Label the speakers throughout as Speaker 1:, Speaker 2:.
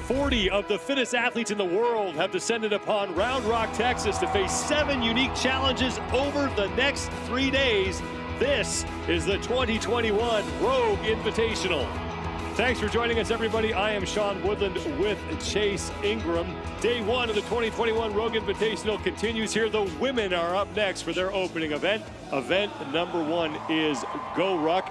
Speaker 1: 40 of the fittest athletes in the world have descended upon Round Rock, Texas to face 7 unique challenges over the next 3 days. This is the 2021 Rogue Invitational. Thanks for joining us, everybody. I am Sean Woodland with Chase Ingram. Day 1 of the 2021 Rogue Invitational continues here. The women are up next for their opening event. Event number 1 is GORUCK.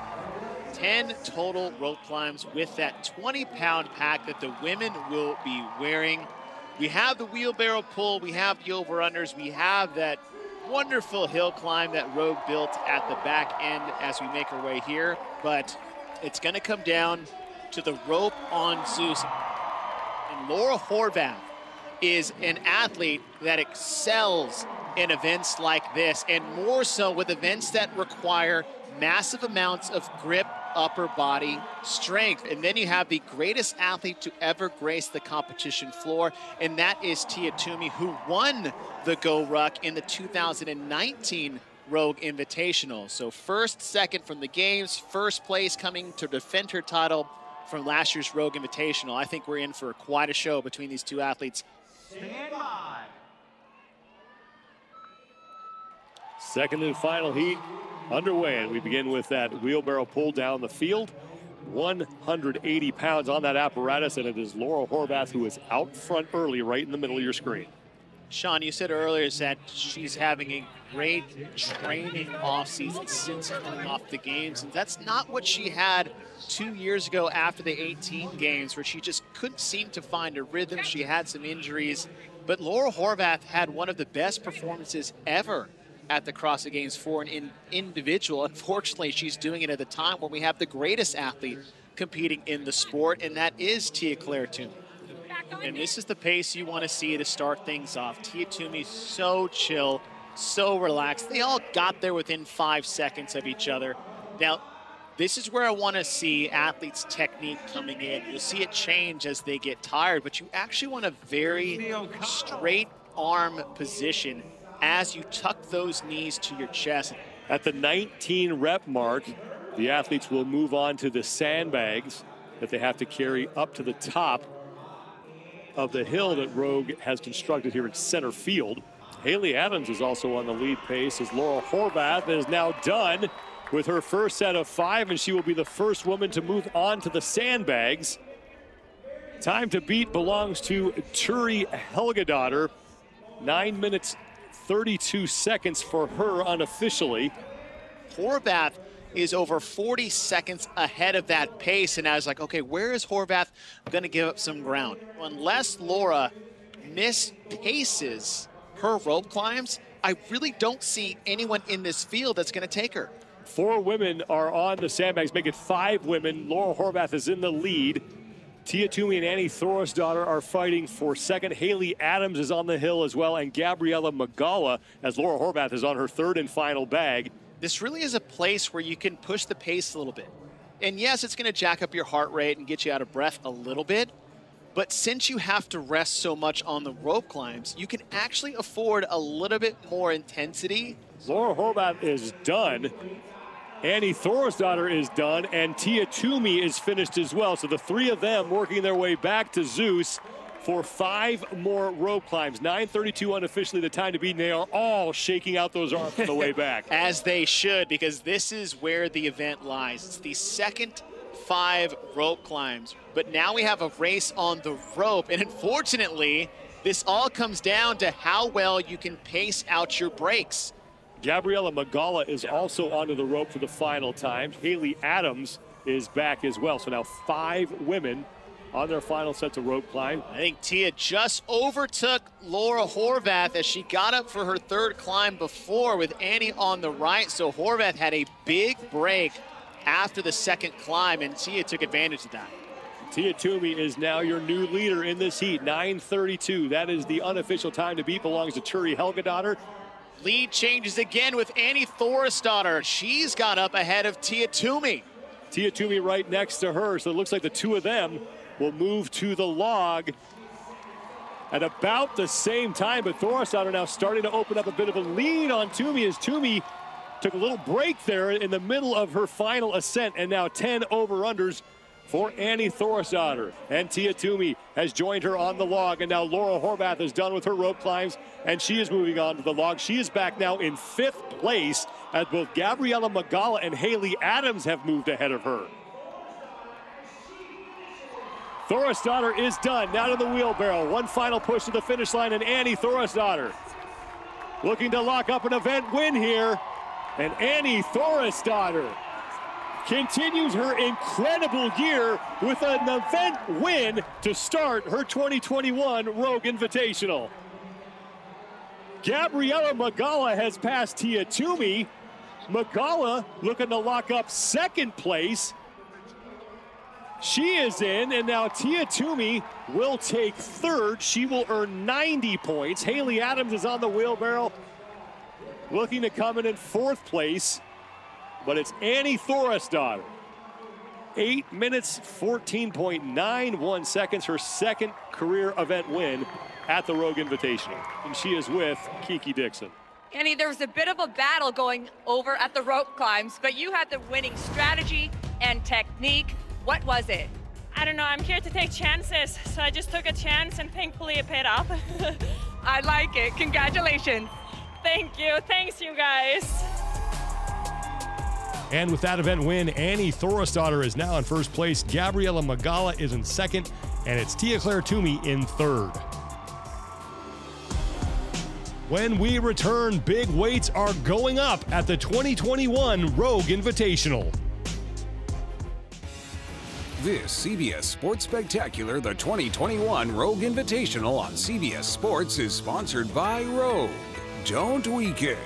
Speaker 2: 10 total rope climbs with that 20-pound pack that the women will be wearing. We have the wheelbarrow pull, we have the over-unders, we have that wonderful hill climb that Rogue built at the back end as we make our way here. But it's going to come down to the rope on Zeus. And Laura Horvath is an athlete that excels in events like this, and more so with events that require massive amounts of grip, upper body strength. And then you have the greatest athlete to ever grace the competition floor, and that is Tia-Clair Toomey, who won the GORUCK in the 2019 Rogue Invitational. So first, second from the games, first place coming to defend her title from last year's Rogue Invitational. I think we're in for quite a show between these two athletes.
Speaker 3: Stand by.
Speaker 1: Second and final heat underway, and we begin with that wheelbarrow pull down the field. 180 pounds on that apparatus, and it is Laura Horvath who is out front early, right in the middle of your screen.
Speaker 2: Sean, you said earlier that she's having a great training offseason since coming off the games, and that's not what she had 2 years ago after the 18 games, where she just couldn't seem to find a rhythm. She had some injuries, but Laura Horvath had one of the best performances ever at the CrossFit Games for an individual. Unfortunately, she's doing it at a time when we have the greatest athlete competing in the sport, and that is Tia-Clair Toomey. And this is the pace you want to see to start things off. Tia-Clair Toomey so chill, so relaxed. They all got there within 5 seconds of each other. Now, this is where I want to see athletes' technique coming in. You'll see it change as they get tired, but you actually want a very straight arm position as you tuck those knees to your chest.
Speaker 1: At the 19 rep mark, the athletes will move on to the sandbags that they have to carry up to the top of the hill that Rogue has constructed here at center field. Haley Adams is also on the lead pace as Laura Horvath is now done with her first set of 5, and she will be the first woman to move on to the sandbags. Time to beat belongs to Carey Pierce. 9 minutes 32 seconds for her unofficially.
Speaker 2: Horvath is over 40 seconds ahead of that pace, and I was like, okay, where is Horvath going to give up some ground? Unless Laura mispaces her rope climbs, I really don't see anyone in this field that's going to take her.
Speaker 1: 4 women are on the sandbags, make it 5 women. Laura Horvath is in the lead. Tia-Clair Toomey and Annie Thorisdottir are fighting for second. Haley Adams is on the hill as well, and Gabriela Migala, as Laura Horvath is on her third and final bag.
Speaker 2: This really is a place where you can push the pace a little bit. And yes, it's going to jack up your heart rate and get you out of breath a little bit. But since you have to rest so much on the rope climbs, you can actually afford a little bit more intensity.
Speaker 1: Laura Horvath is done. Annie Thorisdottir is done, and Tia-Clair Toomey is finished as well. So the 3 of them working their way back to Zeus for 5 more rope climbs. 9:32 unofficially the time to beat, and they are all shaking out those arms on the way back.
Speaker 2: As they should, because this is where the event lies. It's the second 5 rope climbs, but now we have a race on the rope, and unfortunately, this all comes down to how well you can pace out your breaks.
Speaker 1: Gabriela Migala is also onto the rope for the final time. Haley Adams is back as well. So now 5 women on their final sets of rope climb.
Speaker 2: I think Tia just overtook Laura Horvath as she got up for her 3rd climb before with Annie on the right. So Horvath had a big break after the 2nd climb, and Tia took advantage of that.
Speaker 1: Tia-Clair Toomey is now your new leader in this heat. 9:32. That is the unofficial time to beat. Belongs to Carey Pierce.
Speaker 2: Lead changes again with Annie Thorisdottir. She's got up ahead of Tia-Clair Toomey.
Speaker 1: Tia-Clair Toomey right next to her, so it looks like the 2 of them will move to the log at about the same time, but Thorisdottir now starting to open up a bit of a lead on Toomey as Toomey took a little break there in the middle of her final ascent, and now 10 over-unders for Annie Thorisdottir. And Tia Toomey has joined her on the log. And now Laura Horvath is done with her rope climbs, and she is moving on to the log. She is back now in 5th place, as both Gabriela Migala and Haley Adams have moved ahead of her. Thorisdottir is done. Now to the wheelbarrow. One final push to the finish line, and Annie Thorisdottir looking to lock up an event win here. And Annie Thorisdottir continues her incredible year with an event win to start her 2021 Rogue Invitational. Gabriela Migala has passed Tia Toomey. Migala looking to lock up 2nd place. She is in, and now Tia Toomey will take 3rd. She will earn 90 points. Haley Adams is on the wheelbarrow, looking to come in 4th place. But it's Annie Thorisdottir. 8 minutes, 14.91 seconds, her 2nd career event win at the Rogue Invitational. And she is with Kiki Dixon.
Speaker 3: Annie, there was a bit of a battle going over at the rope climbs, but you had the winning strategy and technique. What was it?
Speaker 4: I don't know, I'm here to take chances, so I just took a chance and thankfully it paid off.
Speaker 3: I like it. Congratulations.
Speaker 4: Thank you. Thanks, you guys.
Speaker 1: And with that event win, Annie Thorisdottir is now in 1st place. Gabriela Migala is in 2nd, and it's Tia-Clair Toomey in 3rd. When we return, big weights are going up at the 2021 Rogue Invitational.
Speaker 5: This CBS Sports Spectacular, the 2021 Rogue Invitational on CBS Sports, is sponsored by Rogue. Don't weaken.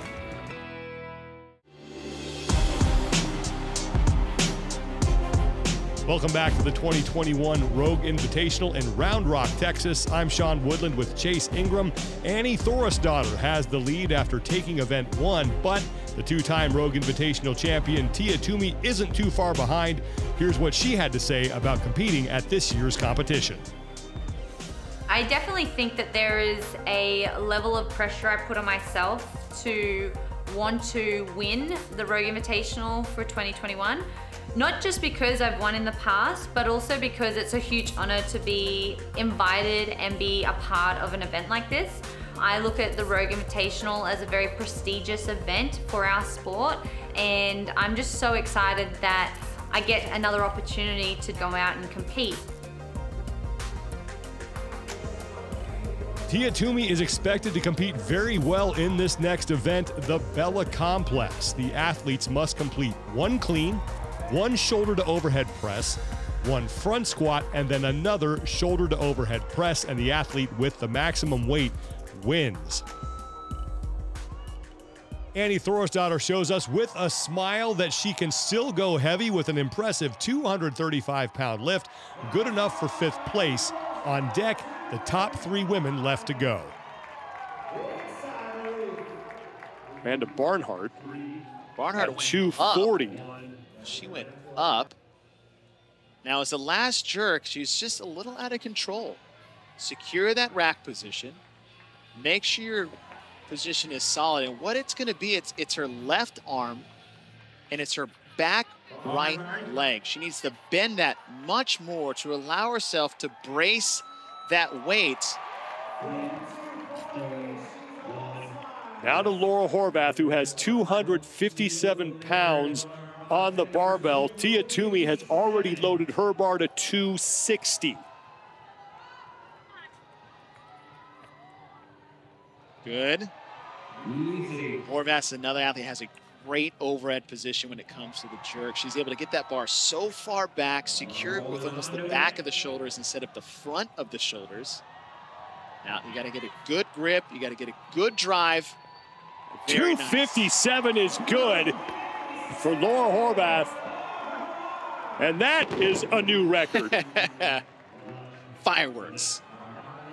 Speaker 1: Welcome back to the 2021 Rogue Invitational in Round Rock, Texas. I'm Sean Woodland with Chase Ingram. Annie Thorisdottir has the lead after taking event 1, but the 2-time Rogue Invitational champion Tia Toomey isn't too far behind. Here's what she had to say about competing at this year's competition.
Speaker 6: I definitely think that there is a level of pressure I put on myself to want to win the Rogue Invitational for 2021. Not just because I've won in the past, but also because it's a huge honor to be invited and be a part of an event like this. I look at the Rogue Invitational as a very prestigious event for our sport, and I'm just so excited that I get another opportunity to go out and compete.
Speaker 1: Tia Toomey is expected to compete very well in this next event, the Bella Complex. The athletes must complete 1 clean, 1 shoulder to overhead press, 1 front squat, and then another shoulder to overhead press, and the athlete with the maximum weight wins. Annie Thorisdottir shows us with a smile that she can still go heavy with an impressive 235-pound lift, good enough for 5th place. On deck, the top 3 women left to go. Amanda Barnhart
Speaker 2: Barnhart
Speaker 1: 240.
Speaker 2: She went up. Now, as the last jerk, she's just a little out of control. Secure that rack position. Make sure your position is solid. And what it's going to be, it's her left arm and it's her back right leg. She needs to bend that much more to allow herself to brace that weight.
Speaker 1: Now to Laura Horvath, who has 257 pounds on the barbell. Tia Toomey has already loaded her bar to 260.
Speaker 2: Good. Horvath's another athlete, has a great overhead position when it comes to the jerk. She's able to get that bar so far back, secured with almost the back of the shoulders instead of the front of the shoulders. Now, you got to get a good grip. You got to get a good drive. Very
Speaker 1: 257 nice. Is good for Laura Horvath. And that is a new record.
Speaker 2: Fireworks.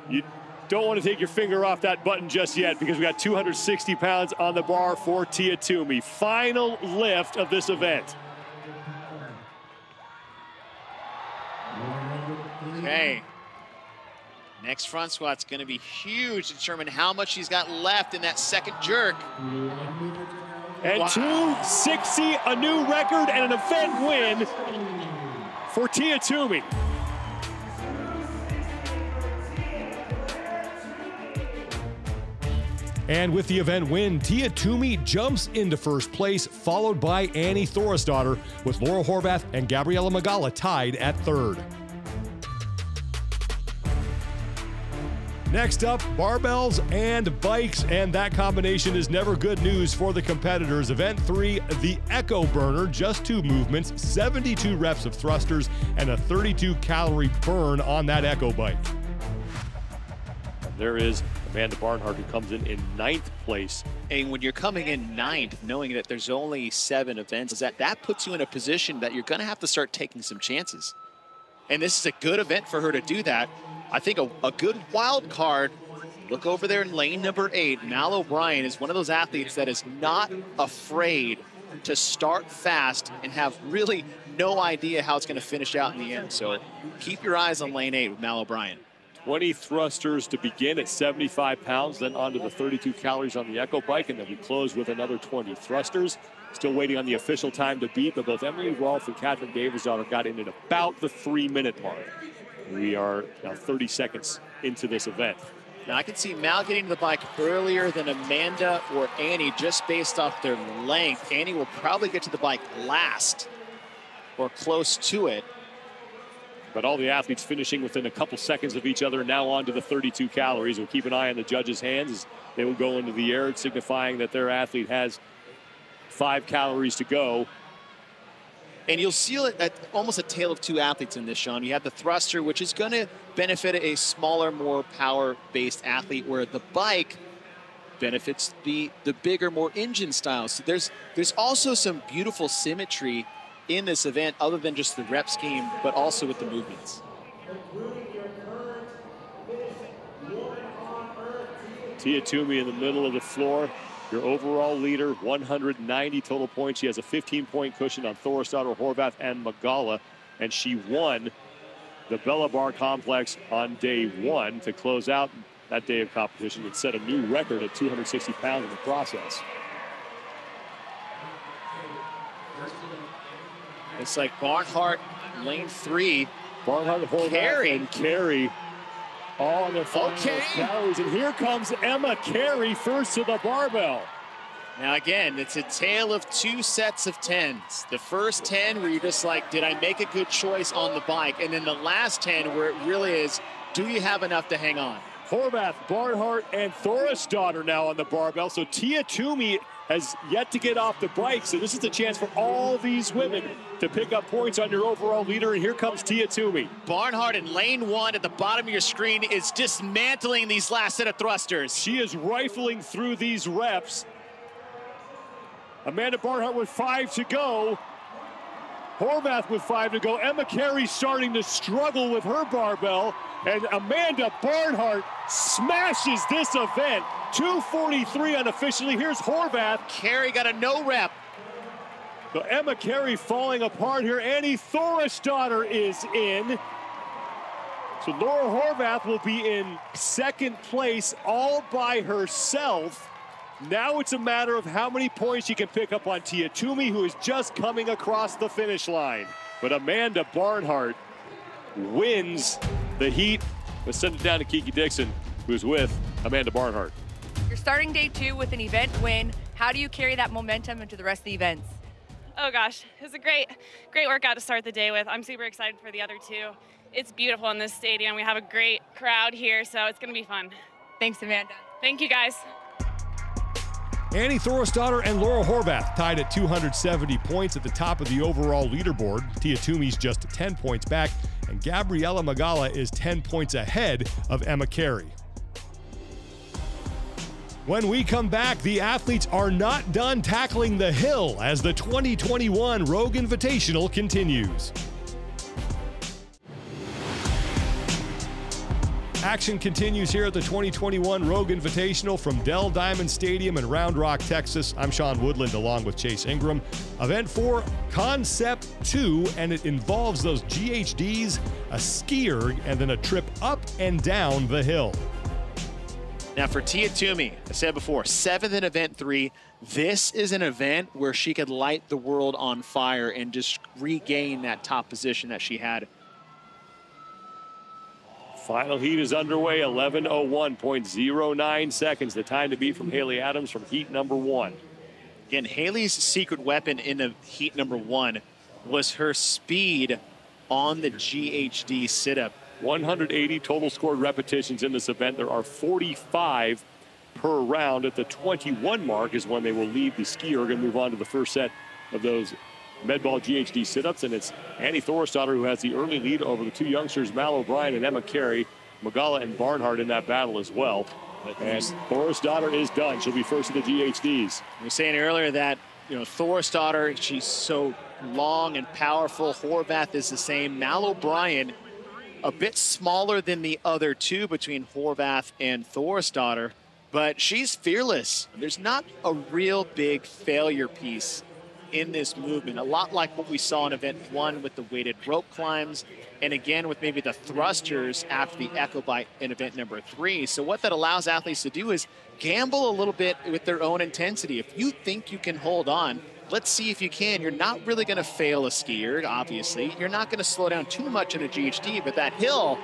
Speaker 1: You don't want to take your finger off that button just yet, because we got 260 pounds on the bar for Tia Toomey. Final lift of this event.
Speaker 2: Okay. Next front squat's going to be huge to determine how much she's got left in that second jerk.
Speaker 1: And wow. 260, a new record and an event win for Tia Toomey.
Speaker 7: And with the event win, Tia Toomey jumps into first place, followed by Annie Thorisdottir, with Laura Horvath and Gabriela Migala tied at third. Next up, barbells and bikes, and that combination is never good news for the competitors. Event 3, the Echo Burner, just 2 movements, 72 reps of thrusters, and a 32-calorie burn on that Echo bike.
Speaker 1: There is Amanda Barnhart, who comes in 9th place.
Speaker 2: And when you're coming in 9th, knowing that there's only 7 events, that puts you in a position that you're going to have to start taking some chances. And this is a good event for her to do that. I think a good wild card, look over there in lane number 8, Mallory O'Brien is one of those athletes that is not afraid to start fast and have really no idea how it's going to finish out in the end. So keep your eyes on lane 8 with Mallory O'Brien.
Speaker 1: 20 thrusters to begin at 75 pounds, then onto the 32 calories on the Echo bike, and then we close with another 20 thrusters. Still waiting on the official time to beat, but both Emily Rolfe and Catherine Davidsdottir got in at about the 3-minute mark. We are now 30 seconds into this event.
Speaker 2: Now I can see Mal getting to the bike earlier than Amanda or Annie just based off their length. Annie will probably get to the bike last or close to it.
Speaker 1: But all the athletes finishing within a couple seconds of each other, now on to the 32 calories. We'll keep an eye on the judges' hands as they will go into the air, signifying that their athlete has 5 calories to go.
Speaker 2: And you'll see it almost a tale of 2 athletes in this, Sean. You have the thruster, which is going to benefit a smaller, more power-based athlete, where the bike benefits the bigger, more engine style. So there's also some beautiful symmetry in this event, other than just the rep scheme, but also with the movements.
Speaker 1: Tia Toomey in the middle of the floor. Your overall leader, 190 total points. She has a 15-point cushion on Thorisdottir, Horvath, and Migala, and she won the Bella Bar Complex on day 1 to close out that day of competition and set a new record at 260 pounds in the process.
Speaker 2: It's like Barnhart, lane 3.
Speaker 1: Barnhart, Horvath, and Carey all on their final calories. And here comes Emma Carey first to the barbell.
Speaker 2: Now again, it's a tale of 2 sets of 10s. The first 10 where you're just like, did I make a good choice on the bike? And then the last 10 where it really is, do you have enough to hang on?
Speaker 1: Horvath, Barnhart, and Thorisdottir now on the barbell. So Tia Toomey has yet to get off the bike. So this is a chance for all these women to pick up points on your overall leader. And here comes Tia Toomey.
Speaker 2: Barnhart in lane 1 at the bottom of your screen is dismantling these last set of thrusters.
Speaker 1: She is rifling through these reps. Amanda Barnhart with 5 to go. Horvath with 5 to go. Emma Carey starting to struggle with her barbell. And Amanda Barnhart smashes this event. 2:43 unofficially. Here's Horvath.
Speaker 2: Carey got a no rep.
Speaker 1: So Emma Carey falling apart here. Annie Thorisdottir is in. So Laura Horvath will be in 2nd place all by herself. Now it's a matter of how many points she can pick up on Tia Toomey, who is just coming across the finish line. But Amanda Barnhart wins the heat. Let's send it down to Kiki Dixon, who's with Amanda Barnhart.
Speaker 3: You're starting day 2 with an event win. How do you carry that momentum into the rest of the events?
Speaker 4: Oh gosh, it was a great workout to start the day with. I'm super excited for the other 2. It's beautiful in this stadium. We have a great crowd here, so it's gonna be fun.
Speaker 3: Thanks, Amanda.
Speaker 4: Thank you, guys.
Speaker 7: Annie Thorisdottir and Laura Horvath tied at 270 points at the top of the overall leaderboard. Tia Toomey's just 10 points back, and Gabriela Migala is 10 points ahead of Emma Carey. When we come back, the athletes are not done tackling the hill as the 2021 Rogue Invitational continues. Action continues here at the 2021 Rogue Invitational from Dell Diamond Stadium in Round Rock, Texas. I'm Sean Woodland along with Chase Ingram. Event 4, Concept 2, and it involves those GHDs, a skier, and then a trip up and down the hill.
Speaker 2: Now for Tia Toomey, I said before, 7th in event 3. This is an event where she could light the world on fire and just regain that top position that she had.
Speaker 1: Final heat is underway, 11:01.09 seconds. The time to beat from Haley Adams from heat number 1.
Speaker 2: Again, Haley's secret weapon in the heat number 1 was her speed on the GHD sit-up.
Speaker 1: 180 total scored repetitions in this event. There are 45 per round. At the 21 mark is when they will leave the skier. We're going to move on to the first set of those med ball GHD sit-ups, and it's Annie Thorisdottir who has the early lead over the 2 youngsters, Mallory O'Brien and Emma Carey. Migala and Barnhart in that battle as well. And Thorisdottir is done. She'll be first of the GHDs.
Speaker 2: We were saying earlier that, Thorisdottir, she's so long and powerful. Horvath is the same. Mallory O'Brien, a bit smaller than the other 2 between Horvath and Thorisdottir, but she's fearless. There's not a real big failure piece in this movement. A lot like what we saw in event 1 with the weighted rope climbs, and again with maybe the thrusters after the echo bite in event number 3. So what that allows athletes to do is gamble a little bit with their own intensity. If you think you can hold on, let's see if you can. You're not really going to fail a skier, obviously. You're not going to slow down too much in a GHD, but that hill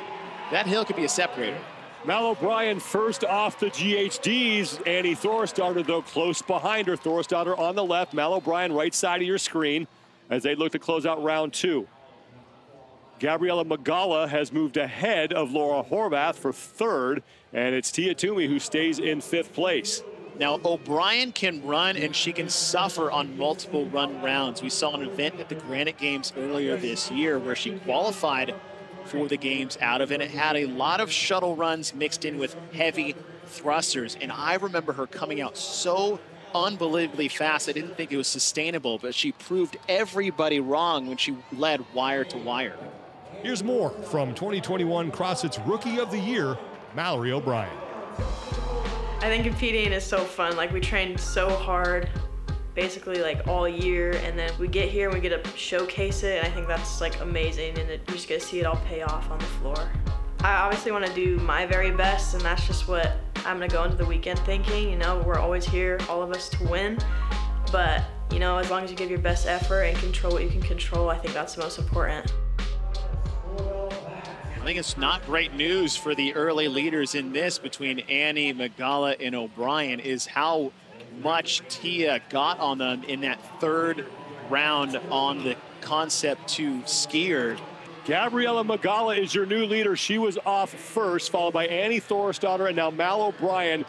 Speaker 2: could be a separator.
Speaker 1: Mallory O'Brien first off the GHDs. Annie Thorisdottir, though, close behind her. Thorisdottir on the left, Mallory O'Brien right side of your screen as they look to close out round 2. Gabriela Migala has moved ahead of Laura Horvath for 3rd, and it's Tia Toomey who stays in 5th place.
Speaker 2: Now, O'Brien can run, and she can suffer on multiple run rounds. We saw an event at the Granite Games earlier this year where she qualified for the games out of it. It had a lot of shuttle runs mixed in with heavy thrusters, and I remember her coming out so unbelievably fast. I didn't think it was sustainable, but she proved everybody wrong when she led wire to wire.
Speaker 7: Here's more from 2021 CrossFit's Rookie of the Year, Mallory O'Brien.
Speaker 8: I think competing is so fun. Like, we trained so hard basically like all year, and then we get here and we get to showcase it, and I think that's like amazing, and you just get to see it all pay off on the floor. I obviously want to do my very best, and that's just what I'm going to go into the weekend thinking. We're always here, all of us, to win, but as long as you give your best effort and control what you can control, I think that's the most important.
Speaker 2: I think it's not great news for the early leaders in this between Annie, Migala, and O'Brien is how much Tia got on them in that 3rd round on the Concept 2 skier.
Speaker 1: Gabriela Migala is your new leader. She was off first, followed by Annie Thorisdottir, and now Mallory O'Brien.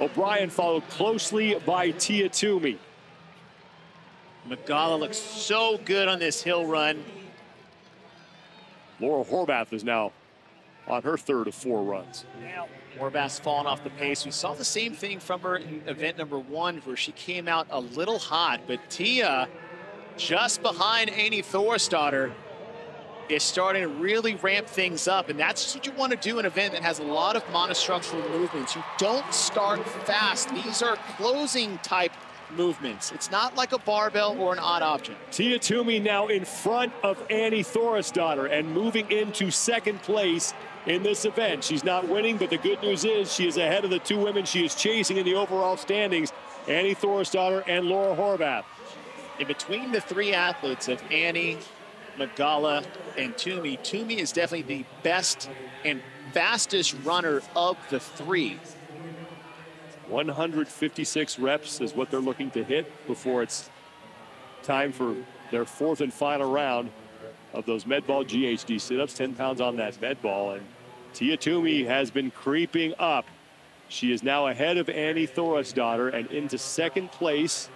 Speaker 1: O'Brien followed closely by Tia Toomey.
Speaker 2: Migala looks so good on this hill run.
Speaker 1: Laura Horvath is now on her 3rd of 4 runs.
Speaker 2: Horvath's fallen off the pace. We saw the same thing from her in event number 1 where she came out a little hot, but Tia, just behind Annie Thorisdottir, is starting to really ramp things up, and that's what you want to do in an event that has a lot of monostructural movements. You don't start fast. These are closing type movements. It's not like a barbell or an odd object.
Speaker 1: Tia Toomey now in front of Annie Thorisdottir and moving into 2nd place in this event. She's not winning, but the good news is she is ahead of the 2 women she is chasing in the overall standings, Annie Thorisdottir and Laura Horvath.
Speaker 2: In between the 3 athletes of Annie, Migala, and Toomey, Toomey is definitely the best and fastest runner of the 3.
Speaker 1: 156 reps is what they're looking to hit before it's time for their 4th and final round of those med ball GHD sit-ups, 10 pounds on that med ball. And Tia Toomey has been creeping up. She is now ahead of Annie Thorisdottir and into 2nd place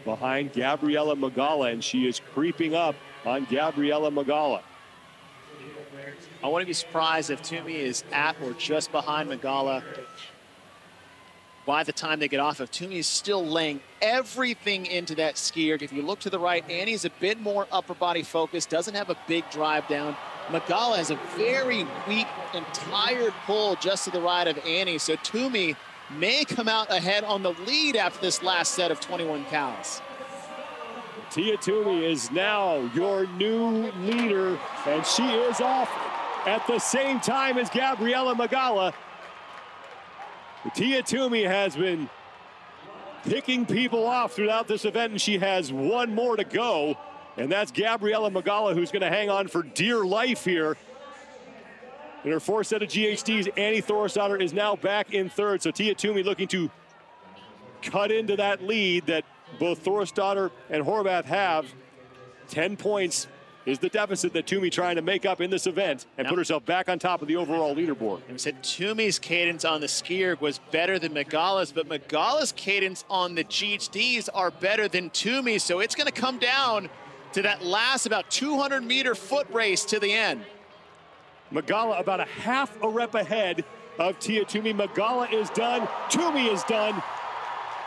Speaker 1: behind Gabriela Migala, and she is creeping up on Gabriela Migala.
Speaker 2: I wouldn't be surprised if Toomey is at or just behind Migala by the time they get off. If Toomey is still laying everything into that skier. If you look to the right, Annie's a bit more upper body focused, doesn't have a big drive down. Migala has a very weak and tired pull just to the right of Annie, so Toomey may come out ahead on the lead after this last set of 21 cows.
Speaker 1: Tia Toomey is now your new leader, and she is off at the same time as Gabriela Migala. Tia Toomey has been picking people off throughout this event, and she has one more to go, and that's Gabriela Migala, who's going to hang on for dear life here. In her fourth set of GHDs, Annie Thorisdottir is now back in third, so Tia Toomey looking to cut into that lead that both Thorisdottir and Horvath have. 10 points is the deficit that Toomey trying to make up in this event and put herself back on top of the overall leaderboard.
Speaker 2: And we said Toomey's cadence on the skier was better than Migala's, but Migala's cadence on the GHDs are better than Toomey's, so it's going to come down to that last about 200-meter foot race to the end.
Speaker 1: Migala about a half a rep ahead of Tia Toomey. Migala is done, Toomey is done,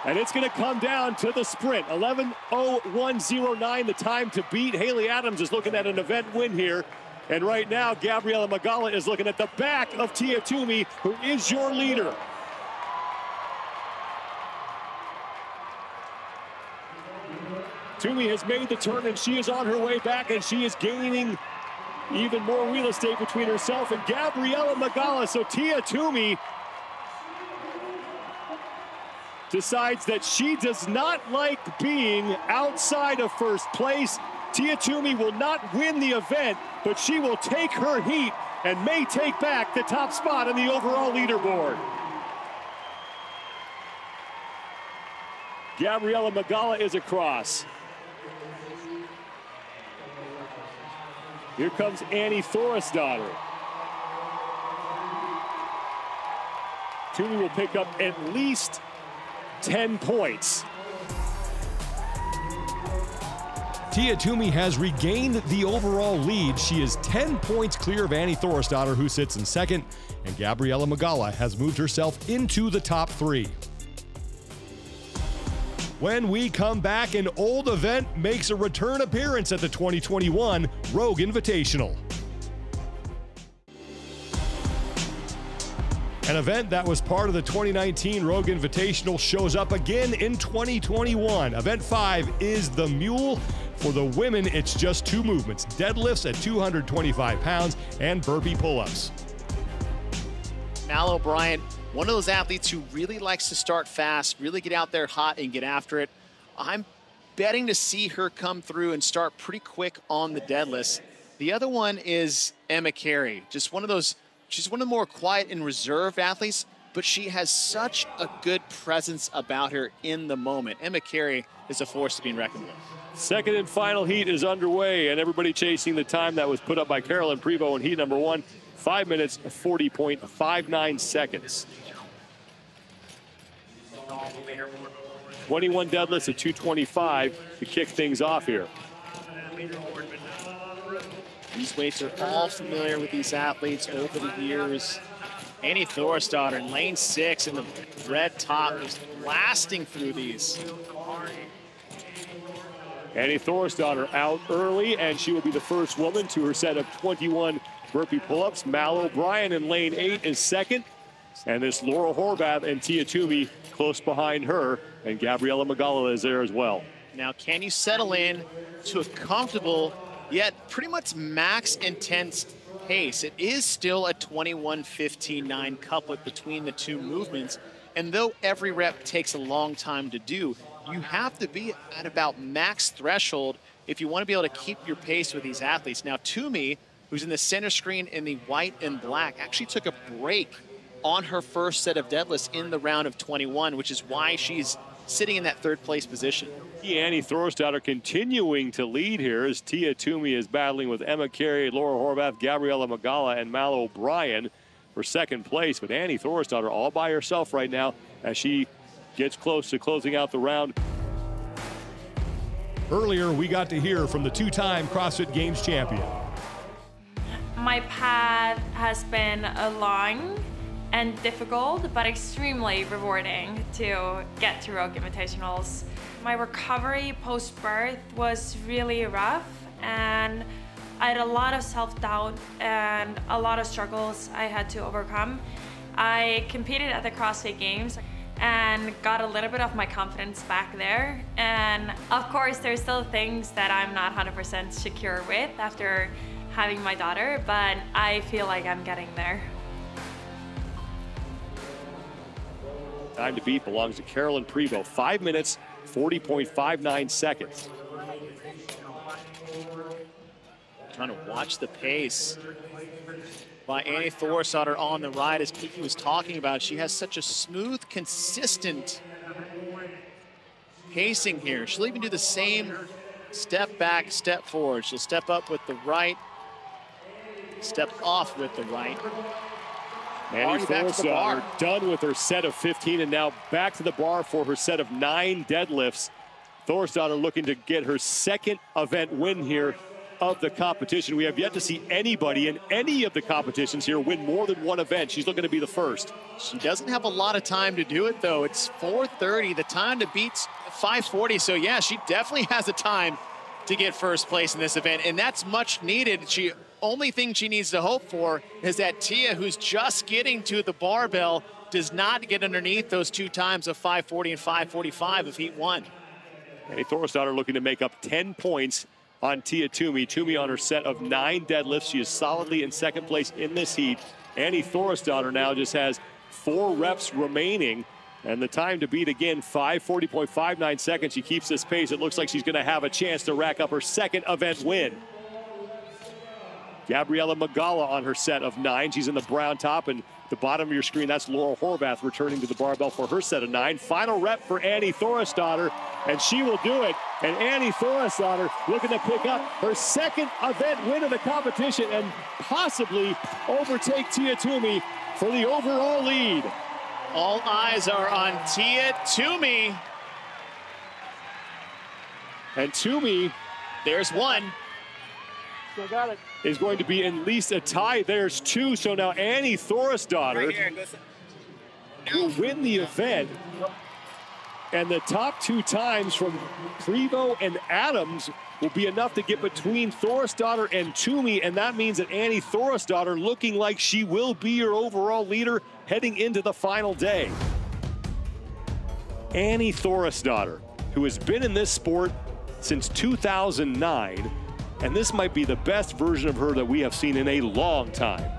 Speaker 1: and it's going to come down to the sprint. 11:01.09, the time to beat. Haley Adams is looking at an event win here. And right now, Gabriela Migala is looking at the back of Tia Toomey, who is your leader. Toomey has made the turn, and she is on her way back, and she is gaining even more real estate between herself and Gabriela Migala. So Tia Toomey decides that she does not like being outside of first place. Tia Toomey will not win the event, but she will take her heat and may take back the top spot on the overall leaderboard. Gabriela Migala is across. Here comes Annie Thorisdottir. Toomey will pick up at least 10 points.
Speaker 7: Tia Toomey has regained the overall lead. She is 10 points clear of Annie Thorisdottir, who sits in second, and Gabriela Migala has moved herself into the top three. When we come back, an old event makes a return appearance at the 2021 Rogue Invitational. An event that was part of the 2019 Rogue Invitational shows up again in 2021. Event 5 is the Mule. For the women, it's just two movements: deadlifts at 225 pounds and burpee pull-ups.
Speaker 2: Mallory O'Brien, one of those athletes who really likes to start fast, really get out there hot and get after it. I'm betting to see her come through and start pretty quick on the deadlifts. The other one is Emma Carey, just one of those. She's one of the more quiet and reserved athletes, but she has such a good presence about her in the moment. Emma Carey is a force to be reckoned with.
Speaker 1: Second and final heat is underway, and everybody chasing the time that was put up by Carolyn Prevost in heat number 1, 5 minutes, 40.59 seconds. 21 deadlifts at 225 to kick things off here.
Speaker 2: These weights are all familiar with these athletes over the years. Annie Thorisdottir in lane 6 in the red top is blasting through these.
Speaker 1: Annie Thorisdottir out early, and she will be the first woman to her set of 21 burpee pull-ups. Mallory O'Brien in lane 8 is second, and this Laura Horvath and Tia Toomey close behind her, and Gabriela Migala is there as well.
Speaker 2: Now, can you settle in to a comfortable yet pretty much max intense pace? It is still a 21:15.9 couplet between the two movements, and though every rep takes a long time to do, you have to be at about max threshold if you want to be able to keep your pace with these athletes. Now, Toomey, who's in the center screen in the white and black, actually took a break on her first set of deadlifts in the round of 21, which is why she's sitting in that third place position.
Speaker 1: Annie Thorisdottir continuing to lead here as Tia Toomey is battling with Emma Carey, Laura Horvath, Gabriela Migala, and Mallory O'Brien for second place. But Annie Thorisdottir all by herself right now as she gets close to closing out the round.
Speaker 7: Earlier, we got to hear from the two-time CrossFit Games champion.
Speaker 9: My path has been a long and difficult, but extremely rewarding to get to Rogue Invitationals. My recovery post-birth was really rough, and I had a lot of self-doubt and a lot of struggles I had to overcome. I competed at the CrossFit Games and got a little bit of my confidence back there. And of course, there's still things that I'm not 100% secure with after having my daughter, but I feel like I'm getting there.
Speaker 1: Time to beat belongs to Carolyn Prevost. 5 minutes, 40.59 seconds.
Speaker 2: Trying to watch the pace by Annie Thorisdottir on the ride, as Kiki was talking about. She has such a smooth, consistent pacing here. She'll even do the same step back, step forward. She'll step up with the right, step off with the right.
Speaker 1: Annie Thorisdottir done with her set of 15 and now back to the bar for her set of 9 deadlifts. Thorisdottir looking to get her second event win here of the competition. We have yet to see anybody in any of the competitions here win more than one event. She's looking to be the first.
Speaker 2: She doesn't have a lot of time to do it, though. It's 4:30. The time to beat's 5:40. So, yeah, she definitely has the time to get first place in this event, and that's much needed. Only thing she needs to hope for is that Tia, who's just getting to the barbell, does not get underneath those 2 times of 5:40 and 5:45 of heat 1.
Speaker 1: Annie Thorisdottir looking to make up 10 points on Tia Toomey. Toomey on her set of 9 deadlifts. She is solidly in second place in this heat. Annie Thorisdottir now just has 4 reps remaining. And the time to beat again, 5:40.59 seconds. She keeps this pace. It looks like she's going to have a chance to rack up her second event win. Gabriela Migala on her set of 9. She's in the brown top, and the bottom of your screen, that's Laurel Horvath returning to the barbell for her set of 9. Final rep for Annie Thorisdottir, and she will do it. And Annie Thorisdottir looking to pick up her second event win of the competition and possibly overtake Tia Toomey for the overall lead.
Speaker 2: All eyes are on Tia Toomey.
Speaker 1: And Toomey,
Speaker 2: there's one.
Speaker 1: Still got it. Is going to be at least a tie. There's 2. So now Annie Thorisdottir will win the event. And the top 2 times from Prevost and Adams will be enough to get between Thorisdottir and Toomey. And that means that Annie Thorisdottir looking like she will be your overall leader heading into the final day. Annie Thorisdottir, who has been in this sport since 2009, and this might be the best version of her that we have seen in a long time.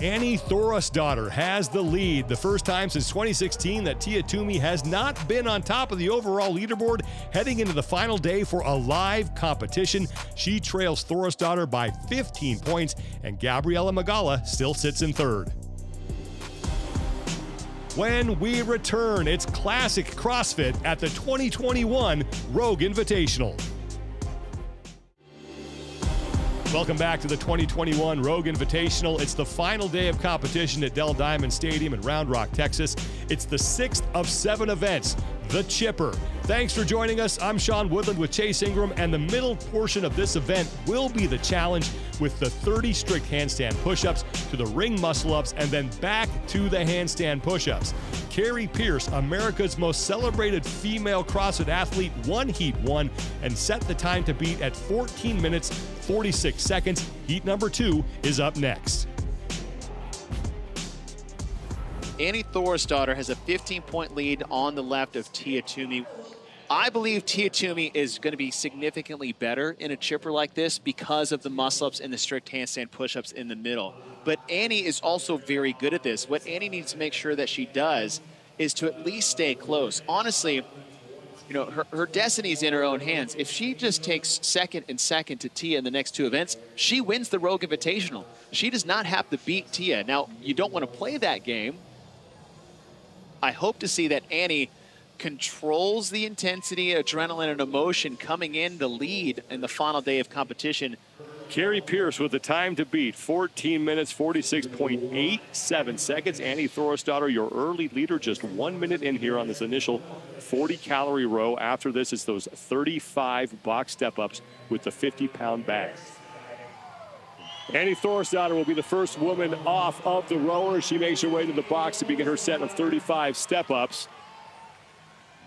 Speaker 7: Annie Thorisdottir has the lead. The first time since 2016 that Tia Toomey has not been on top of the overall leaderboard heading into the final day for a live competition. She trails Thorisdottir by 15 points, and Gabriela Migala still sits in third. When we return, it's classic CrossFit at the 2021 Rogue Invitational. Welcome back to the 2021 Rogue Invitational. It's the final day of competition at Dell Diamond Stadium in Round Rock, Texas. It's the 6th of 7 events, the Chipper. Thanks for joining us. I'm Sean Woodland with Chase Ingram, and the middle portion of this event will be the challenge with the 30 strict handstand push-ups to the ring muscle-ups and then back to the handstand push-ups. Carrie Pierce, America's most celebrated female CrossFit athlete, won Heat 1 and set the time to beat at 14 minutes, 46 seconds. Heat number 2 is up next.
Speaker 2: Annie Thorisdottir has a 15-point lead on the left of Tia Toomey. I believe Tia Toomey is going to be significantly better in a chipper like this because of the muscle-ups and the strict handstand push-ups in the middle. But Annie is also very good at this. What Annie needs to make sure that she does is to at least stay close. Honestly, you know, her destiny's in her own hands. If she just takes second and second to Tia in the next 2 events, she wins the Rogue Invitational. She does not have to beat Tia. Now, you don't want to play that game. I hope to see that Annie controls the intensity, adrenaline, and emotion coming in the lead in the final day of competition.
Speaker 1: Carrie Pierce with the time to beat, 14 minutes, 46.87 seconds. Annie Thorisdottir, your early leader, just 1 minute in here on this initial 40-calorie row. After this, it's those 35 box step-ups with the 50-pound bag. Annie Thorisdottir will be the first woman off of the rower. She makes her way to the box to begin her set of 35 step-ups.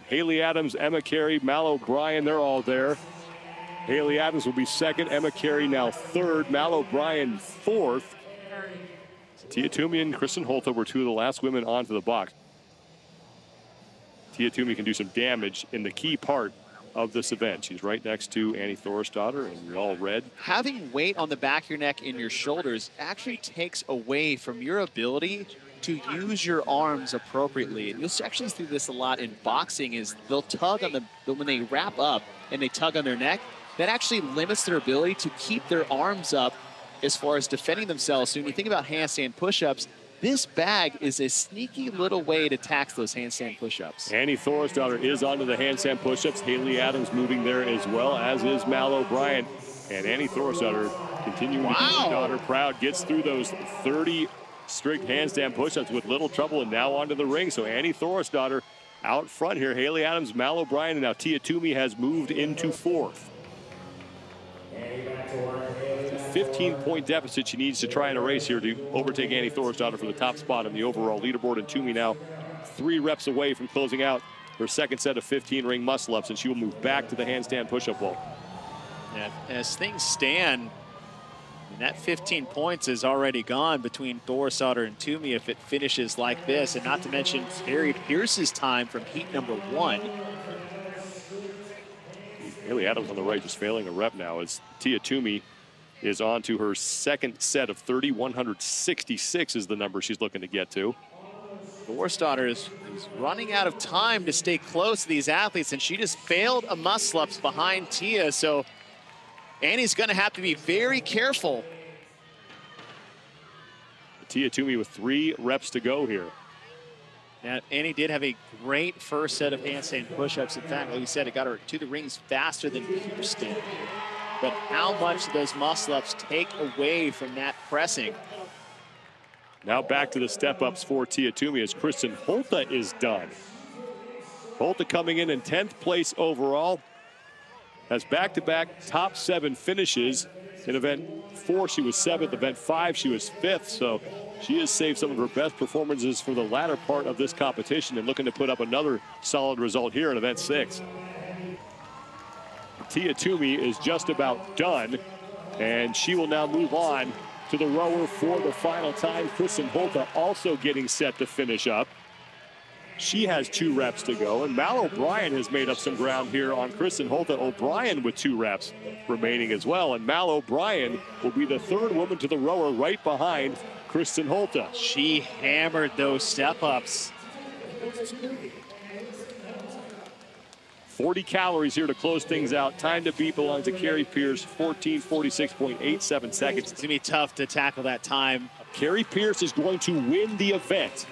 Speaker 1: Haley Adams, Emma Carey, Mallory O'Brien, they're all there. Haley Adams will be second, Emma Carey now third, Mallory O'Brien fourth. Tia Toomey and Kristen Holta were 2 of the last women onto the box. Tia Toomey can do some damage in the key part of this event. She's right next to Annie Thorisdottir, and you're all red.
Speaker 2: Having weight on the back of your neck and your shoulders actually takes away from your ability to use your arms appropriately. And you'll actually see this a lot in boxing is they'll tug on when they wrap up and they tug on their neck, that actually limits their ability to keep their arms up as far as defending themselves. So when you think about handstand push-ups, this bag is a sneaky little way to tax those handstand push-ups.
Speaker 1: Annie Thorisdottir is onto the handstand push-ups. Haley Adams moving there as well, as is Mal O'Brien. And Annie Thorisdottir continuing to keep her daughter proud, gets through those 30 strict handstand push-ups with little trouble, and now onto the ring. So Annie Thorisdottir out front here. Haley Adams, Mal O'Brien, and now Tia Toomey has moved into fourth. 15-point deficit she needs to try and erase here to overtake Annie Thorisdottir for the top spot on the overall leaderboard. And Toomey now 3 reps away from closing out her second set of 15 ring muscle-ups, and she will move back to the handstand push-up wall.
Speaker 2: And as things stand, that 15 points is already gone between Thorisdottir and Toomey if it finishes like this, and not to mention Carrie Pierce's time from heat number 1.
Speaker 1: Haley Adams on the right just failing a rep now as Tia Toomey is on to her second set of 30. 166 is the number she's looking to get to.
Speaker 2: Thorisdottir is running out of time to stay close to these athletes, and she just failed a muscle-ups behind Tia, so Annie's gonna have to be very careful.
Speaker 1: Tia Toomey with 3 reps to go here.
Speaker 2: Now, Annie did have a great first set of handstand push-ups. In fact, like you said, it got her to the rings faster than Pierce did. But how much do those muscle-ups take away from that pressing?
Speaker 1: Now back to the step-ups for Tia Toomey as Kristen Holta is done. Holta coming in 10th place overall. Has back-to-back top 7 finishes. In event 4, she was 7th. Event 5, she was 5th. So she has saved some of her best performances for the latter part of this competition and looking to put up another solid result here in event 6. Tia Toomey is just about done, and she will now move on to the rower for the final time. Kristen Holta also getting set to finish up. She has 2 reps to go, and Mal O'Brien has made up some ground here on Kristen Holta. O'Brien with 2 reps remaining as well, and Mal O'Brien will be the 3rd woman to the rower right behind Kristen Holta.
Speaker 2: She hammered those step-ups.
Speaker 1: 40 calories here to close things out. Time to beat belongs to Carrie Pierce, 14:46.87 seconds.
Speaker 2: It's gonna be tough to tackle that time.
Speaker 1: Carrie Pierce is going to win the event,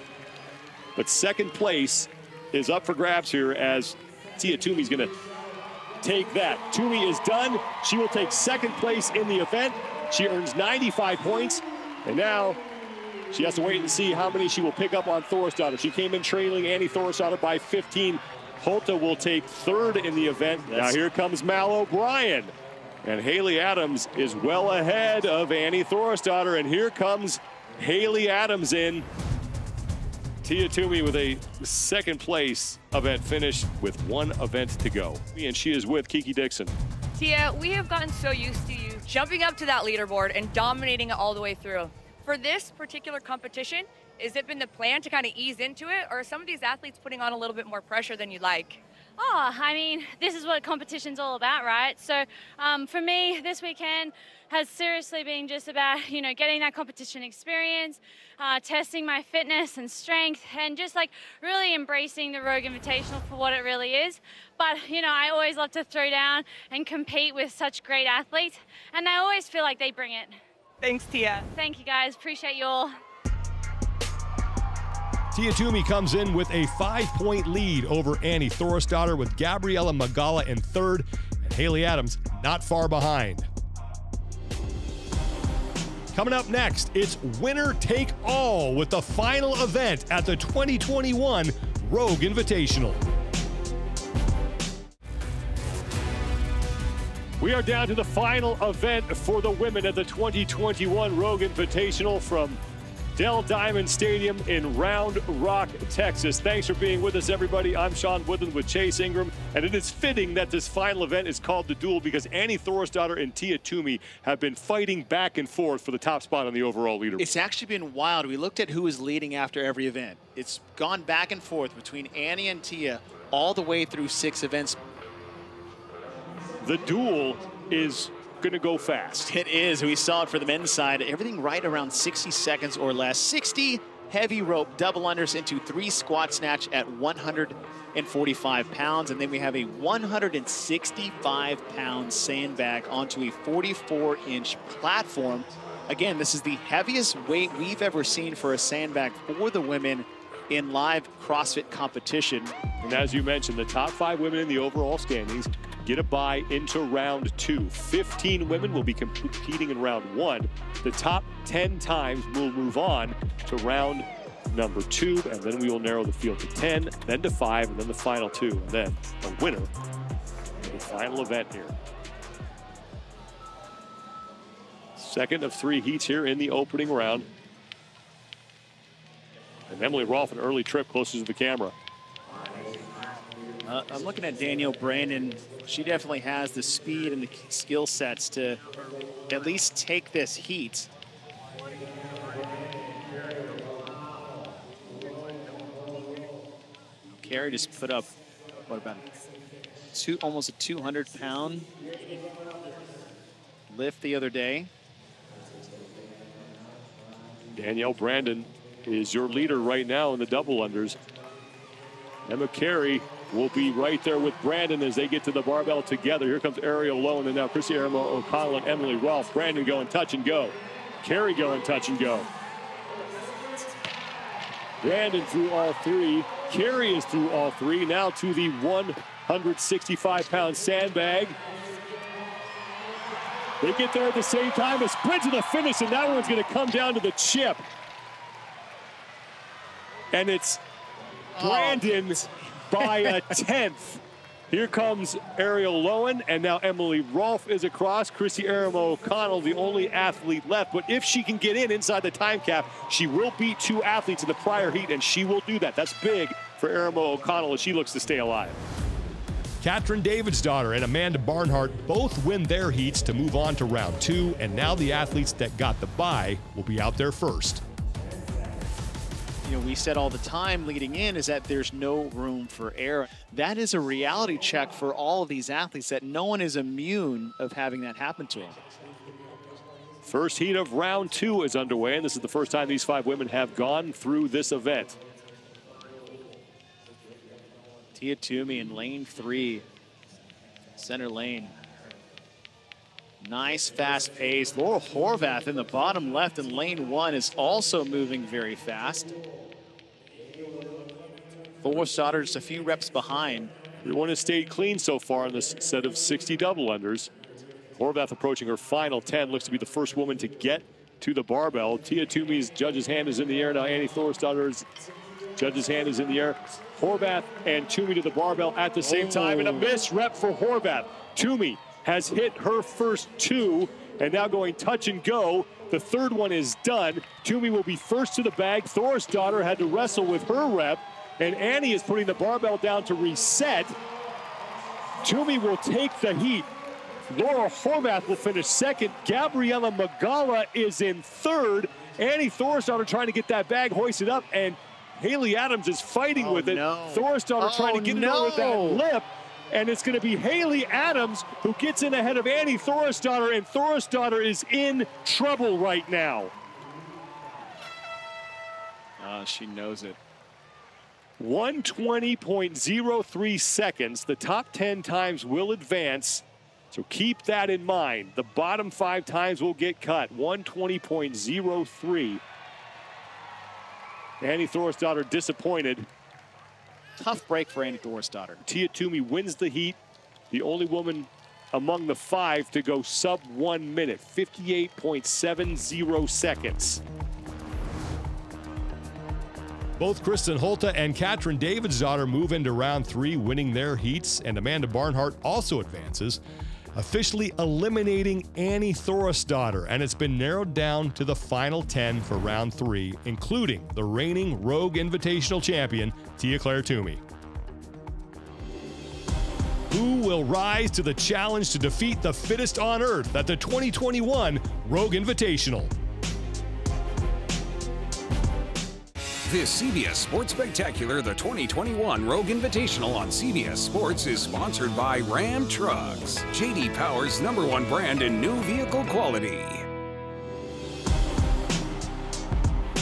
Speaker 1: but second place is up for grabs here as Tia Toomey's gonna take that. Toomey is done. She will take second place in the event. She earns 95 points, and now she has to wait and see how many she will pick up on Thorisdottir. She came in trailing Annie Thorisdottir by 15. Holta will take 3rd in the event. Now here comes Mal O'Brien. And Haley Adams is well ahead of Annie Thorisdottir. And here comes Haley Adams in. Tia Toomey with a second place event finish with 1 event to go. And she is with Kiki Dixon.
Speaker 3: Tia, we have gotten so used to you jumping up to that leaderboard and dominating it all the way through. For this particular competition, has it been the plan to kind of ease into it, or are some of these athletes putting on a little bit more pressure than you'd like?
Speaker 10: Oh, I mean, this is what competition's all about, right? So for me, this weekend has seriously been just about, you know, getting that competition experience, testing my fitness and strength, and just like really embracing the Rogue Invitational for what it really is. But, you know, I always love to throw down and compete with such great athletes, and I always feel like they bring it.
Speaker 3: Thanks, Tia.
Speaker 10: Thank you, guys. Appreciate you all.
Speaker 7: Tia Toomey comes in with a 5-point lead over Annie Thorisdottir, with Gabriela Migala in 3rd and Haley Adams not far behind. Coming up next, it's winner take all with the final event at the 2021 Rogue Invitational.
Speaker 1: We are down to the final event for the women at the 2021 Rogue Invitational from Dell Diamond Stadium in Round Rock, Texas. Thanks for being with us, everybody. I'm Sean Woodland with Chase Ingram, and it is fitting that this final event is called the Duel because Annie Thorisdottir and Tia Toomey have been fighting back and forth for the top spot on the overall leaderboard.
Speaker 2: It's actually been wild. We looked at who was leading after every event. It's gone back and forth between Annie and Tia all the way through 6 events.
Speaker 1: The Duel is going to go fast.
Speaker 2: It is. We saw it for the men's side. Everything right around 60 seconds or less. 60 heavy rope double unders into 3 squat snatch at 145 pounds. And then we have a 165-pound sandbag onto a 44-inch platform. Again, this is the heaviest weight we've ever seen for a sandbag for the women in live CrossFit competition.
Speaker 1: And as you mentioned, the top 5 women in the overall standings get a bye into round 2. 15 women will be competing in round 1. The top 10 times will move on to round number 2, and then we will narrow the field to 10, then to 5, and then the final 2, and then a winner of the final event here. Second of 3 heats here in the opening round. And Emily Rolfe, an early trip closer to the camera.
Speaker 2: I'm looking at Danielle Brandon. She definitely has the speed and the skill sets to at least take this heat. Carey just put up, what about almost a 200-pound lift the other day.
Speaker 1: Danielle Brandon is your leader right now in the double unders. Emma Carey will be right there with Brandon as they get to the barbell together. Here comes Ariel Lowen, and now Chrissy O'Connell and Emily Rolfe. Brandon going touch and go. Carey going touch and go. Brandon through all 3. Carey is through all 3. Now to the 165-pound sandbag. They get there at the same time. A sprint to the finish, and that one's going to come down to the chip. And it's Brandon by a 10th. Here comes Ariel Lowen, and now Emily Rolfe is across. Chrissy O'Connell, the only athlete left. But if she can get inside the time cap, she will beat 2 athletes in the prior heat, and she will do that. That's big for Ariel O'Connell as she looks to stay alive.
Speaker 7: Katrin Davidsdottir and Amanda Barnhart both win their heats to move on to round 2, and now the athletes that got the bye will be out there first.
Speaker 2: You know, we said all the time leading in is that there's no room for error. That is a reality check for all of these athletes, that no one is immune of having that happen to them.
Speaker 1: First heat of round 2 is underway, and this is the first time these 5 women have gone through this event.
Speaker 2: Tia Toomey in lane 3, center lane. Nice fast pace. Laurel Horvath in the bottom left in lane 1 is also moving very fast. Thorisdottir just a few reps behind.
Speaker 1: Everyone has stayed clean so far in this set of 60 double unders. Horvath approaching her final 10, looks to be the first woman to get to the barbell. Tia Toomey's judge's hand is in the air now. Annie Thorisdottir's judge's hand is in the air. Horvath and Toomey to the barbell at the same time, and a miss rep for Horvath. Toomey has hit her first 2, and now going touch and go. The third one is done. Toomey will be first to the bag. Thorisdottir had to wrestle with her rep, and Annie is putting the barbell down to reset. Toomey will take the heat. Laura Horvath will finish second. Gabriela Migala is in third. Annie Thorisdottir trying to get that bag hoisted up, and Haley Adams is fighting with it. Thorisdottir trying to get it over that lip. And it's going to be Haley Adams who gets in ahead of Annie Thorisdottir, and Thorisdottir is in trouble right now.
Speaker 2: She knows it.
Speaker 1: 120.03 seconds. The top 10 times will advance, so keep that in mind. The bottom 5 times will get cut. 120.03. Annie Thorisdottir disappointed.
Speaker 2: Tough break for Annie Thorisdottir.
Speaker 1: Tia Toomey wins the heat. The only woman among the 5 to go sub 1 minute, 58.70 seconds.
Speaker 7: Both Kristen Holta and Katrin Davidsdottir move into round 3, winning their heats, and Amanda Barnhart also advances, officially eliminating Annie Thorisdottir, and it's been narrowed down to the final 10 for round 3, including the reigning Rogue Invitational champion, Tia-Clair Toomey. Who will rise to the challenge to defeat the fittest on earth at the 2021 Rogue Invitational?
Speaker 5: This CBS Sports Spectacular, the 2021 Rogue Invitational on CBS Sports, is sponsored by Ram Trucks, J.D. Power's #1 brand in new vehicle quality.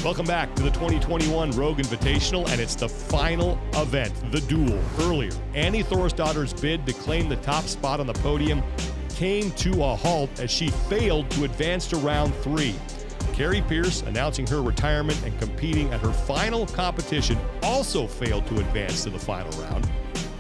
Speaker 7: Welcome back to the 2021 Rogue Invitational, and it's the final event, the Duel. Earlier, Annie Thorisdottir's bid to claim the top spot on the podium came to a halt as she failed to advance to round 3. Carrie Pierce, announcing her retirement and competing at her final competition, also failed to advance to the final round.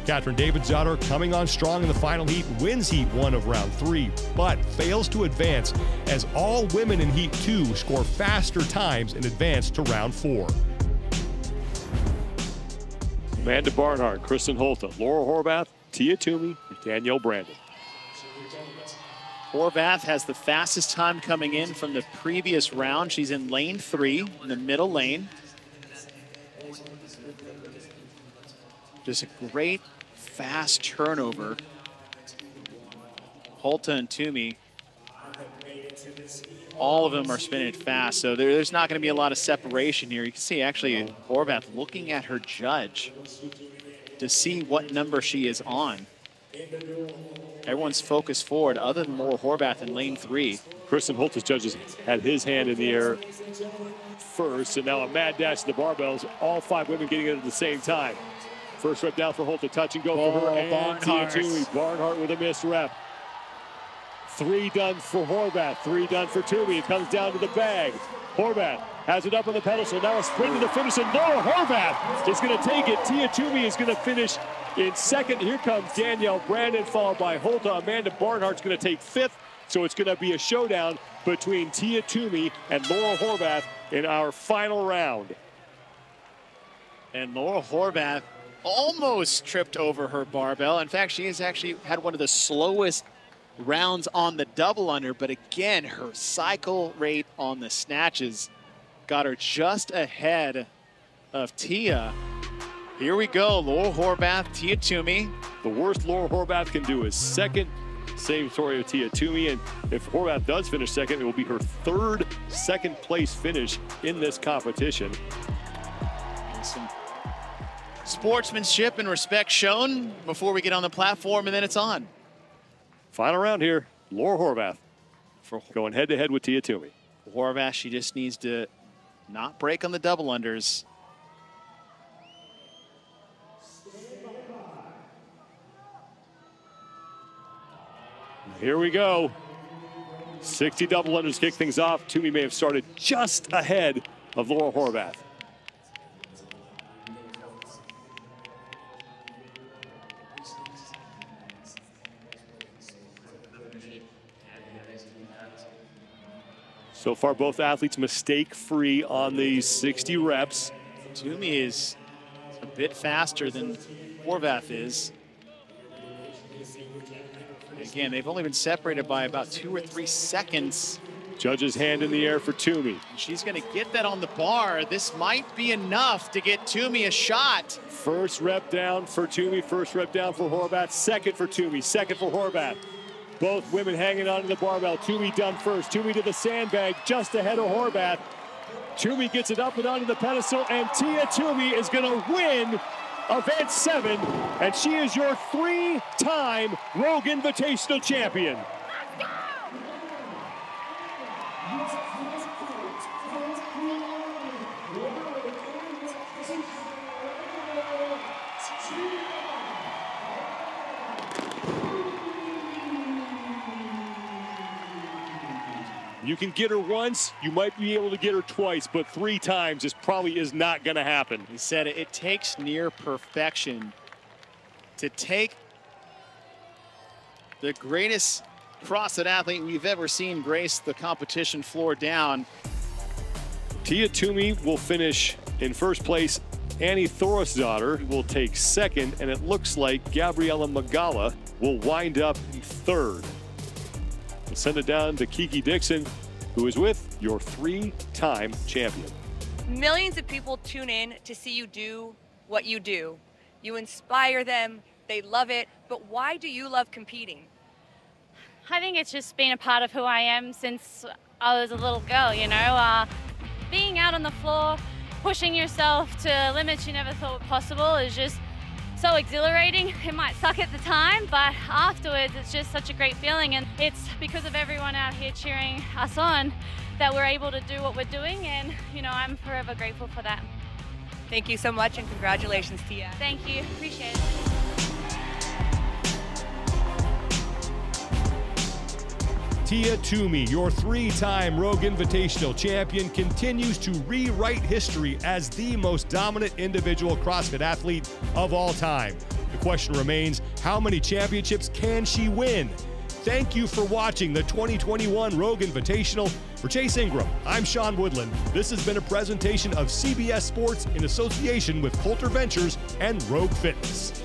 Speaker 7: Catherine Davidsdottir, coming on strong in the final heat, wins heat 1 of round 3, but fails to advance as all women in heat 2 score faster times and advance to round 4.
Speaker 1: Amanda Barnhart, Kristen Holta, Laura Horvath, Tia Toomey, and Danielle Brandon.
Speaker 2: Horvath has the fastest time coming in from the previous round. She's in lane 3, in the middle lane. Just a great fast turnover. Holta and Toomey, all of them are spinning fast, so there's not going to be a lot of separation here. You can see actually Horvath looking at her judge to see what number she is on. Everyone's focused forward other than Laura Horvath in lane 3.
Speaker 1: Kristen Holta's judges had his hand in the air first, and now a mad dash to the barbells. All 5 women getting it at the same time. First rep down for Holta, touch and go for her, and Tia Toomey. Barnhart with a missed rep. 3 done for Horvath, 3 done for Toomey. It comes down to the bag. Horvath has it up on the pedestal. Now a sprint to the finish, and Laura Horvath is going to take it. Tia Toomey is going to finish in second. Here comes Danielle Brandon, followed by Holta. Amanda Barnhart's going to take 5th, so it's going to be a showdown between Tia Toomey and Laura Horvath in our final round.
Speaker 2: And Laura Horvath almost tripped over her barbell. In fact, she has actually had one of the slowest rounds on the double under, but again, her cycle rate on the snatches got her just ahead of Tia. Here we go, Laura Horvath, Tia Toomey.
Speaker 1: The worst Laura Horvath can do is second. Same story with Tia Toomey, and if Horvath does finish second, it will be her 3rd second place finish in this competition.
Speaker 2: Some sportsmanship and respect shown before we get on the platform, and then it's on.
Speaker 1: Final round here, Laura Horvath going head-to-head with Tia Toomey.
Speaker 2: Horvath, she just needs to not break on the double unders.
Speaker 1: Here we go. 60 double unders kick things off. Toomey may have started just ahead of Laura Horvath. So far, both athletes mistake-free on these 60 reps.
Speaker 2: Toomey is a bit faster than Horvath is. Again, they've only been separated by about 2 or 3 seconds.
Speaker 1: Judge's hand in the air for Toomey.
Speaker 2: She's going to get that on the bar. This might be enough to get Toomey a shot.
Speaker 1: First rep down for Toomey, first rep down for Horvath, second for Toomey, second for Horvath. Both women hanging onto the barbell. Toomey done first. Toomey to the sandbag, just ahead of Horvath. Toomey gets it up and onto the pedestal, and Tia Toomey is going to win event 7, and she is your 3-time Rogue Invitational champion. You can get her once, you might be able to get her twice, but 3 times this probably is not going to happen.
Speaker 2: He said it takes near perfection to take the greatest CrossFit athlete we've ever seen grace the competition floor down.
Speaker 1: Tia Toomey will finish in first place. Annie Thorisdottir will take second, and it looks like Gabriela Migala will wind up in 3rd. We'll send it down to Kiki Dixon, who is with your 3-time champion.
Speaker 3: Millions of people tune in to see you do what you do. You inspire them, they love it, but why do you love competing?
Speaker 10: I think it's just been a part of who I am since I was a little girl, you know. Being out on the floor, pushing yourself to limits you never thought were possible is just so exhilarating. It might suck at the time, but afterwards it's just such a great feeling, and it's because of everyone out here cheering us on that we're able to do what we're doing, and I'm forever grateful for that.
Speaker 3: Thank you so much, and congratulations, Tia.
Speaker 10: Thank you, appreciate it.
Speaker 7: Tia Toomey, your 3-time Rogue Invitational champion, continues to rewrite history as the most dominant individual CrossFit athlete of all time. The question remains, how many championships can she win? Thank you for watching the 2021 Rogue Invitational. For Chase Ingram, I'm Sean Woodland. This has been a presentation of CBS Sports in association with Coulter Ventures and Rogue Fitness.